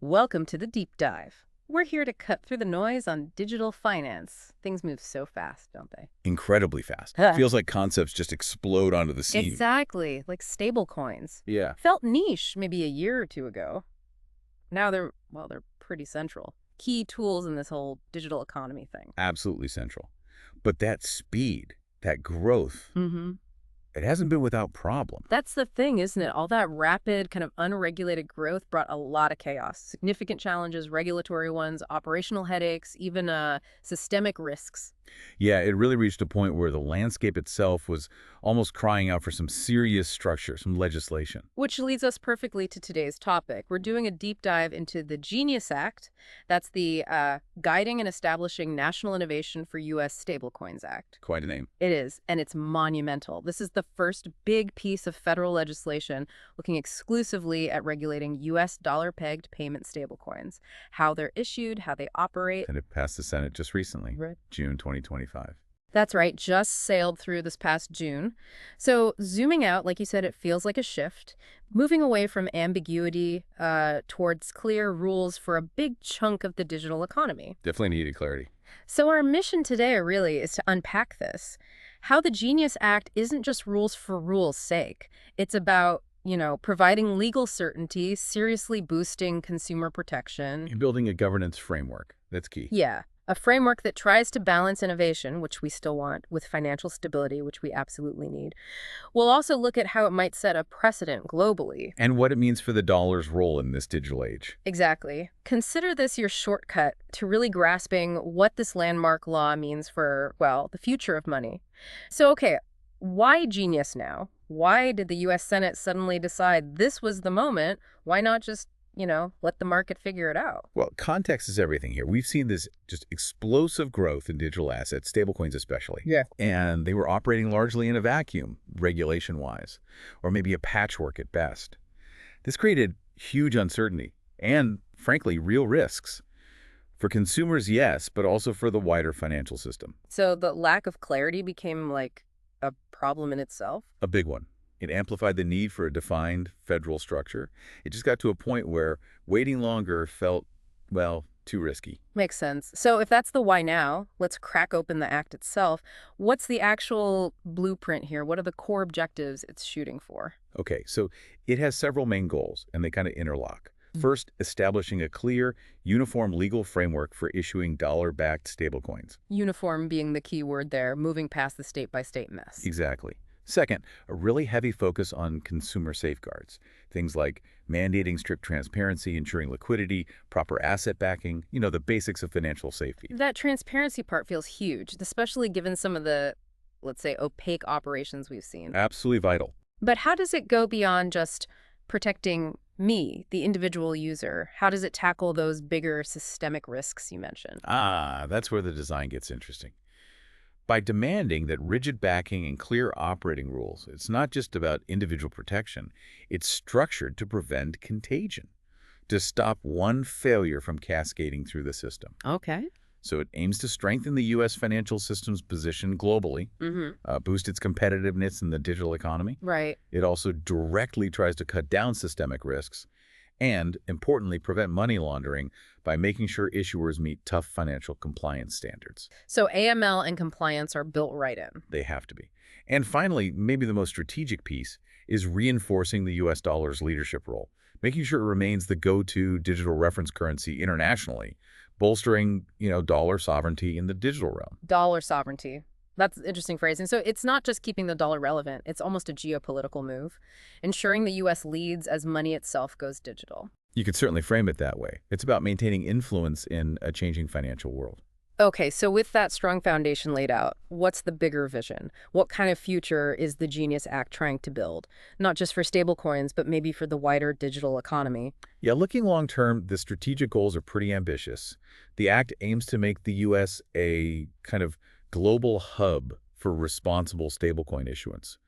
Welcome to the deep dive. We're here to cut through the noise on digital finance. Things move so fast, don't they? Incredibly fast. Huh. Feels like concepts just explode onto the scene. Exactly, like stablecoins. Yeah, Felt niche maybe a year or two ago. Now they're pretty central. Key tools in this whole digital economy thing. absolutely central. But that speed, that growth, Mm-hmm. it hasn't been without problem. That's the thing, isn't it? All that rapid, kind of unregulated growth brought a lot of chaos. Significant challenges, regulatory ones, operational headaches, even systemic risks. Yeah, it really reached a point where the landscape itself was almost crying out for some serious structure, some legislation. Which leads us perfectly to today's topic. We're doing a deep dive into the Genius Act. That's the Guiding and Establishing National Innovation for U.S. Stablecoins Act. Quite a name. It is, and it's monumental. This is the first big piece of federal legislation looking exclusively at regulating U.S. dollar-pegged payment stablecoins, how they're issued, how they operate. And it passed the Senate just recently, Right. June 2025. That's right, just sailed through this past June. So zooming out, like you said, it feels like a shift, moving away from ambiguity towards clear rules for a big chunk of the digital economy. Definitely needed clarity. So our mission today really is to unpack this. How the Genius Act isn't just rules for rules' sake. It's about, providing legal certainty, seriously boosting consumer protection. You're building a governance framework. That's key. Yeah, a framework that tries to balance innovation, which we still want, with financial stability, which we absolutely need. We'll also look at how it might set a precedent globally. And what it means for the dollar's role in this digital age. Exactly. Consider this your shortcut to really grasping what this landmark law means for, well, the future of money. So, okay, why Genius now? Why did the U.S. Senate suddenly decide this was the moment? Why not just let the market figure it out? Well, context is everything here. We've seen this just explosive growth in digital assets, stablecoins especially. Yeah. And they were operating largely in a vacuum, regulation-wise, or maybe a patchwork at best. This created huge uncertainty and, frankly, real risks. For consumers, yes, but also for the wider financial system. So the lack of clarity became like a problem in itself? A big one. It amplified the need for a defined federal structure. It just got to a point where waiting longer felt, well, too risky. Makes sense. So if that's the why now, let's crack open the act itself. What's the actual blueprint here? What are the core objectives it's shooting for? Okay, so it has several main goals, and they kind of interlock. First, establishing a clear, uniform legal framework for issuing dollar-backed stablecoins. Uniform being the key word there, moving past the state-by-state mess. Exactly. Second, a really heavy focus on consumer safeguards. Things like mandating strict transparency, ensuring liquidity, proper asset backing, the basics of financial safety. That transparency part feels huge, especially given some of the, let's say, opaque operations we've seen. Absolutely vital. But how does it go beyond just protecting me, the individual user? How does it tackle those bigger systemic risks you mentioned? That's where the design gets interesting. By demanding that rigid backing and clear operating rules, it's not just about individual protection, it's structured to prevent contagion, to stop one failure from cascading through the system. Okay. So it aims to strengthen the U.S. financial system's position globally, boost its competitiveness in the digital economy. Right. It also directly tries to cut down systemic risks and, importantly, prevent money laundering by making sure issuers meet tough financial compliance standards. So AML and compliance are built right in. They have to be. And finally, maybe the most strategic piece is reinforcing the U.S. dollar's leadership role, making sure it remains the go-to digital reference currency internationally, bolstering, dollar sovereignty in the digital realm. Dollar sovereignty. That's interesting phrasing. So it's not just keeping the dollar relevant. It's almost a geopolitical move, ensuring the U.S. leads as money itself goes digital. You could certainly frame it that way. It's about maintaining influence in a changing financial world. Okay, so with that strong foundation laid out, what's the bigger vision? What kind of future is the Genius Act trying to build? Not just for stablecoins, but maybe for the wider digital economy. Yeah, looking long-term, the strategic goals are pretty ambitious. The Act aims to make the U.S. a kind of global hub for responsible stablecoin issuance.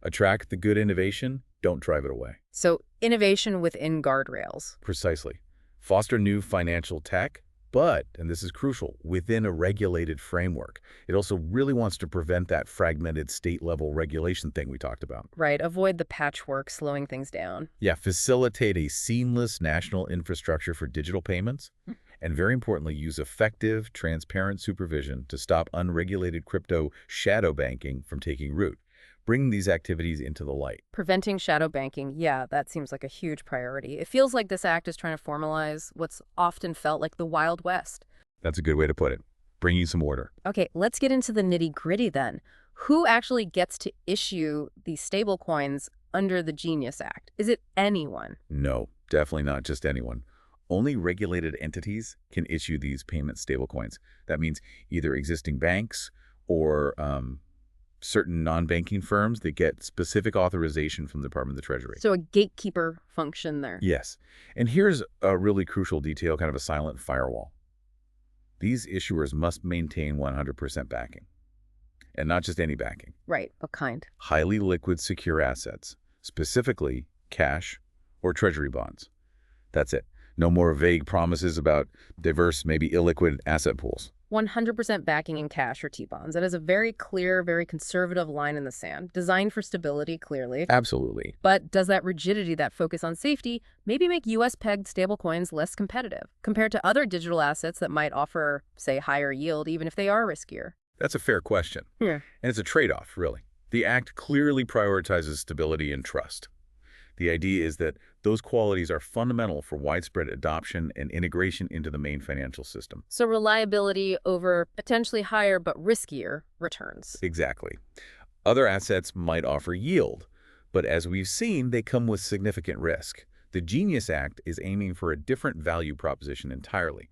Attract the good innovation, don't drive it away. So innovation within guardrails. Precisely. Foster new financial tech, but, and this is crucial, within a regulated framework. It also really wants to prevent that fragmented state-level regulation thing we talked about. Right, avoid the patchwork slowing things down. Yeah, facilitate a seamless national infrastructure for digital payments, and very importantly, use effective, transparent supervision to stop unregulated crypto shadow banking from taking root, bringing these activities into the light. Preventing shadow banking, yeah, that seems like a huge priority. It feels like this act is trying to formalize what's often felt like the Wild West. That's a good way to put it. Bringing some order. Okay, let's get into the nitty-gritty then. Who actually gets to issue these stablecoins under the Genius Act? Is it anyone? No, definitely not just anyone. Only regulated entities can issue these payment stablecoins. That means either existing banks or certain non-banking firms that get specific authorization from the Department of the Treasury. So a gatekeeper function there. Yes. And here's a really crucial detail, kind of a silent firewall. These issuers must maintain 100% backing. And not just any backing. Right, what kind? Highly liquid secure assets, specifically cash or treasury bonds. That's it. No more vague promises about diverse, maybe illiquid asset pools. 100% backing in cash or T-bonds. That is a very clear, very conservative line in the sand, designed for stability, clearly. Absolutely. But does that rigidity, that focus on safety, maybe make U.S.-pegged stablecoins less competitive compared to other digital assets that might offer, say, higher yield, even if they are riskier? That's a fair question. Yeah. And it's a trade-off, really. The Act clearly prioritizes stability and trust. The idea is that those qualities are fundamental for widespread adoption and integration into the main financial system. So reliability over potentially higher but riskier returns. Exactly. Other assets might offer yield, but as we've seen, they come with significant risk. The Genius Act is aiming for a different value proposition entirely.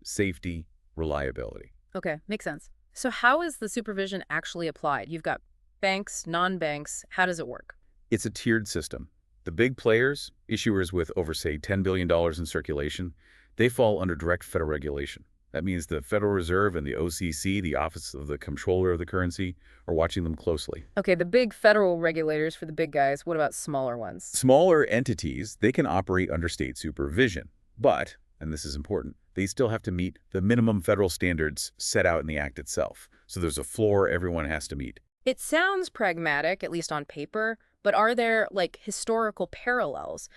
Safety, reliability. Okay, makes sense. So how is the supervision actually applied? You've got banks, non-banks. How does it work? It's a tiered system. The big players, issuers with over, say, $10 billion in circulation, they fall under direct federal regulation. That means the Federal Reserve and the OCC, the Office of the Comptroller of the Currency, are watching them closely. Okay, the big federal regulators for the big guys. What about smaller ones? Smaller entities, they can operate under state supervision. But, and this is important, they still have to meet the minimum federal standards set out in the Act itself. So there's a floor everyone has to meet. It sounds pragmatic, at least on paper, but are there, like, historical parallels?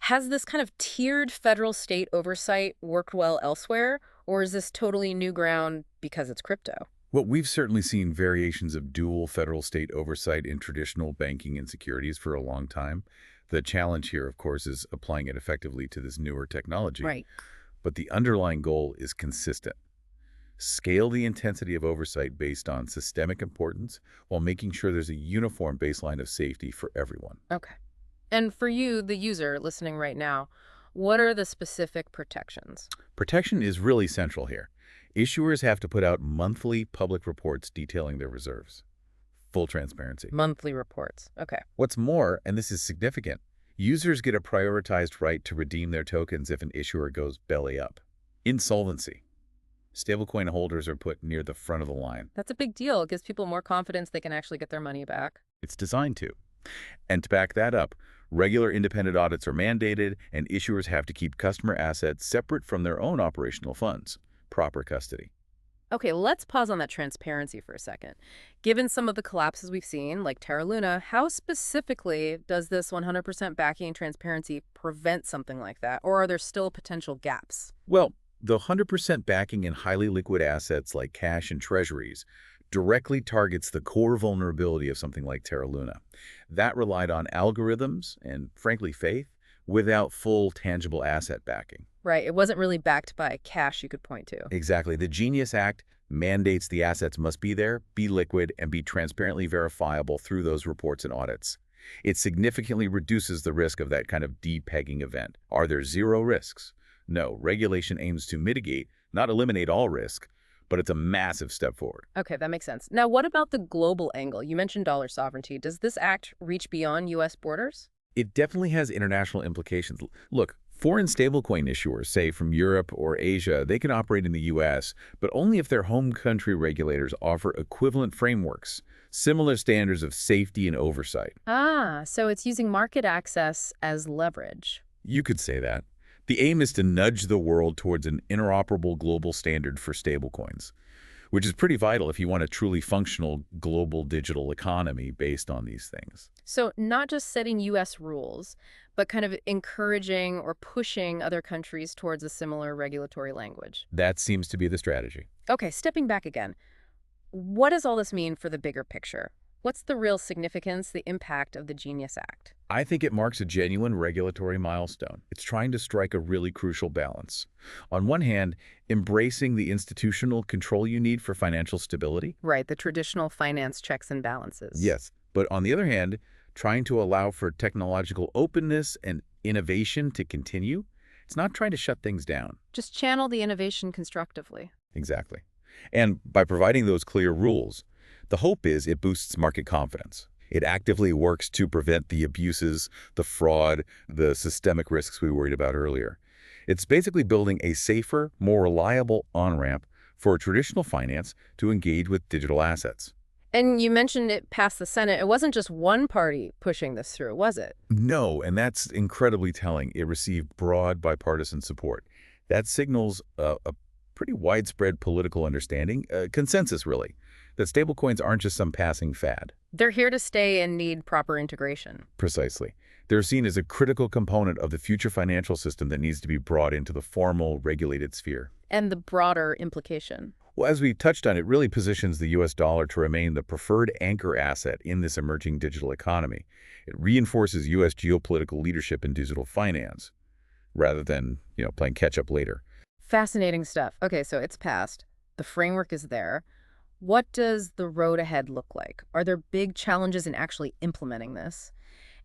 Has this kind of tiered federal-state oversight worked well elsewhere, or is this totally new ground because it's crypto? Well, we've certainly seen variations of dual federal-state oversight in traditional banking and securities for a long time. The challenge here, of course, is applying it effectively to this newer technology. Right. But the underlying goal is consistent. Scale the intensity of oversight based on systemic importance while making sure there's a uniform baseline of safety for everyone. Okay. And for you, the user listening right now, what are the specific protections? Protection is really central here. Issuers have to put out monthly public reports detailing their reserves. Full transparency. Monthly reports. Okay. What's more, and this is significant, users get a prioritized right to redeem their tokens if an issuer goes belly up. Insolvency. Stablecoin holders are put near the front of the line. That's a big deal. It gives people more confidence they can actually get their money back. It's designed to. And to back that up, regular independent audits are mandated, and issuers have to keep customer assets separate from their own operational funds. Proper custody. Okay, let's pause on that transparency for a second. Given some of the collapses we've seen, like Terra Luna, how specifically does this 100% backing and transparency prevent something like that? Or are there still potential gaps? Well, the 100% backing in highly liquid assets like cash and treasuries directly targets the core vulnerability of something like Terra Luna. That relied on algorithms and, frankly, faith without full tangible asset backing. Right, it wasn't really backed by cash you could point to. Exactly. The Genius Act mandates the assets must be there, be liquid, and be transparently verifiable through those reports and audits. It significantly reduces the risk of that kind of depegging event. Are there zero risks? No, regulation aims to mitigate, not eliminate all risk, but it's a massive step forward. Okay, that makes sense. Now, what about the global angle? You mentioned dollar sovereignty. Does this act reach beyond U.S. borders? It definitely has international implications. Look, foreign stablecoin issuers, say from Europe or Asia, they can operate in the U.S., but only if their home country regulators offer equivalent frameworks, similar standards of safety and oversight. Ah, so it's using market access as leverage. You could say that. The aim is to nudge the world towards an interoperable global standard for stablecoins, which is pretty vital if you want a truly functional global digital economy based on these things. So not just setting U.S. rules, but kind of encouraging or pushing other countries towards a similar regulatory language. That seems to be the strategy. Okay, stepping back again. What does all this mean for the bigger picture? What's the real significance, the impact of the Genius Act? I think it marks a genuine regulatory milestone. It's trying to strike a really crucial balance. On one hand, embracing the institutional control you need for financial stability. Right, the traditional finance checks and balances. Yes. But on the other hand, trying to allow for technological openness and innovation to continue. It's not trying to shut things down. Just channel the innovation constructively. Exactly. And by providing those clear rules, the hope is it boosts market confidence. It actively works to prevent the abuses, the fraud, the systemic risks we worried about earlier. It's basically building a safer, more reliable on-ramp for traditional finance to engage with digital assets. And you mentioned it passed the Senate. It wasn't just one party pushing this through, was it? No, and that's incredibly telling. It received broad bipartisan support. That signals a pretty widespread political understanding, consensus really, that stablecoins aren't just some passing fad. They're here to stay and need proper integration. Precisely. They're seen as a critical component of the future financial system that needs to be brought into the formal, regulated sphere. And the broader implication. Well, as we touched on, it really positions the U.S. dollar to remain the preferred anchor asset in this emerging digital economy. It reinforces U.S. geopolitical leadership in digital finance, rather than, playing catch-up later. Fascinating stuff. Okay, so it's passed. The framework is there. What does the road ahead look like? Are there big challenges in actually implementing this?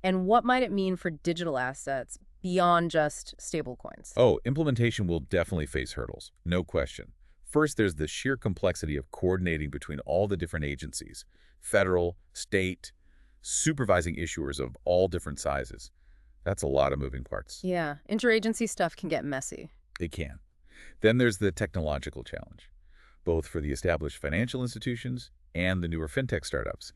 And what might it mean for digital assets beyond just stablecoins? Oh, implementation will definitely face hurdles, no question. First, there's the sheer complexity of coordinating between all the different agencies, federal, state, supervising issuers of all different sizes. That's a lot of moving parts. Yeah, interagency stuff can get messy. It can. Then there's the technological challenge, both for the established financial institutions and the newer fintech startups.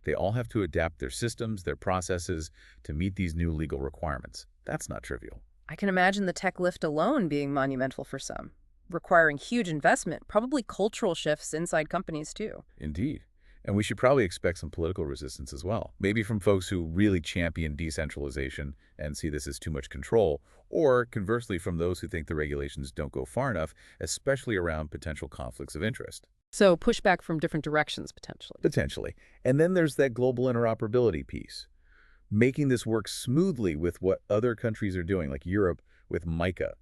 They all have to adapt their systems, their processes to meet these new legal requirements. That's not trivial. I can imagine the tech lift alone being monumental for some, requiring huge investment, probably cultural shifts inside companies too. Indeed. And we should probably expect some political resistance as well. Maybe from folks who really champion decentralization and see this as too much control, or conversely from those who think the regulations don't go far enough, especially around potential conflicts of interest. So pushback from different directions, potentially. Potentially. And then there's that global interoperability piece. Making this work smoothly with what other countries are doing, like Europe with MiCA,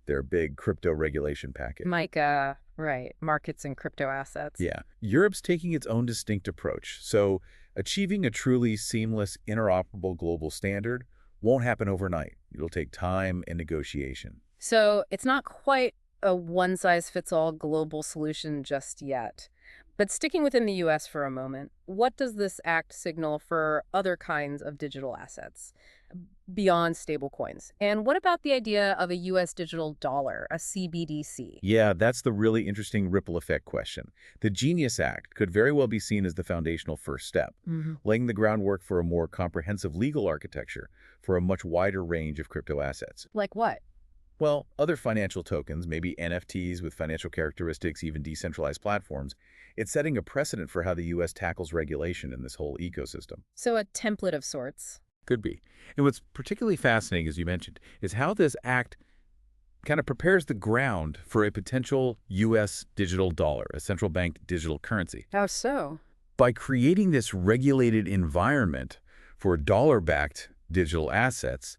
their big crypto regulation package. MiCA, right, markets and crypto assets. Yeah. Europe's taking its own distinct approach. So achieving a truly seamless, interoperable global standard won't happen overnight. It'll take time and negotiation. So it's not quite a one-size-fits-all global solution just yet. But sticking within the U.S. for a moment, what does this act signal for other kinds of digital assets beyond stablecoins? And what about the idea of a U.S. digital dollar, a CBDC? Yeah, that's the really interesting ripple effect question. The Genius Act could very well be seen as the foundational first step, laying the groundwork for a more comprehensive legal architecture for a much wider range of crypto assets. Like what? Well, other financial tokens, maybe NFTs with financial characteristics, even decentralized platforms, it's setting a precedent for how the U.S. tackles regulation in this whole ecosystem. So a template of sorts. Could be. And what's particularly fascinating, as you mentioned, is how this act kind of prepares the ground for a potential U.S. digital dollar, a central bank digital currency. How so? By creating this regulated environment for dollar-backed digital assets,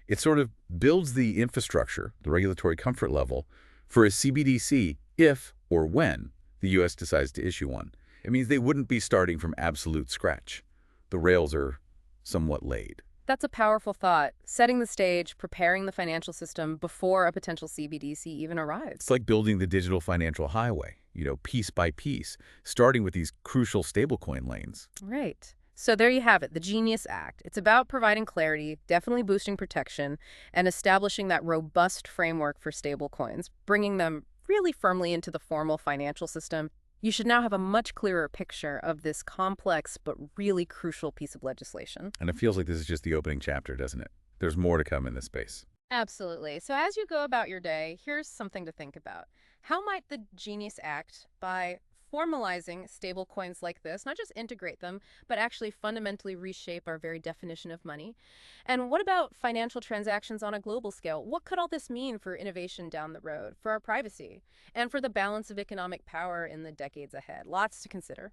it sort of builds the infrastructure, the regulatory comfort level, for a CBDC if or when the U.S. decides to issue one. It means they wouldn't be starting from absolute scratch. The rails are somewhat laid. That's a powerful thought, setting the stage, preparing the financial system before a potential CBDC even arrives. It's like building the digital financial highway, piece by piece, starting with these crucial stablecoin lanes. Right. So there you have it, the Genius Act. It's about providing clarity, definitely boosting protection, and establishing that robust framework for stablecoins, bringing them really firmly into the formal financial system. You should now have a much clearer picture of this complex but really crucial piece of legislation. And it feels like this is just the opening chapter, doesn't it? There's more to come in this space. Absolutely. So as you go about your day, here's something to think about. How might the Genius Act, by formalizing stablecoins like this, not just integrate them, but actually fundamentally reshape our very definition of money? And what about financial transactions on a global scale? What could all this mean for innovation down the road, for our privacy, and for the balance of economic power in the decades ahead? Lots to consider.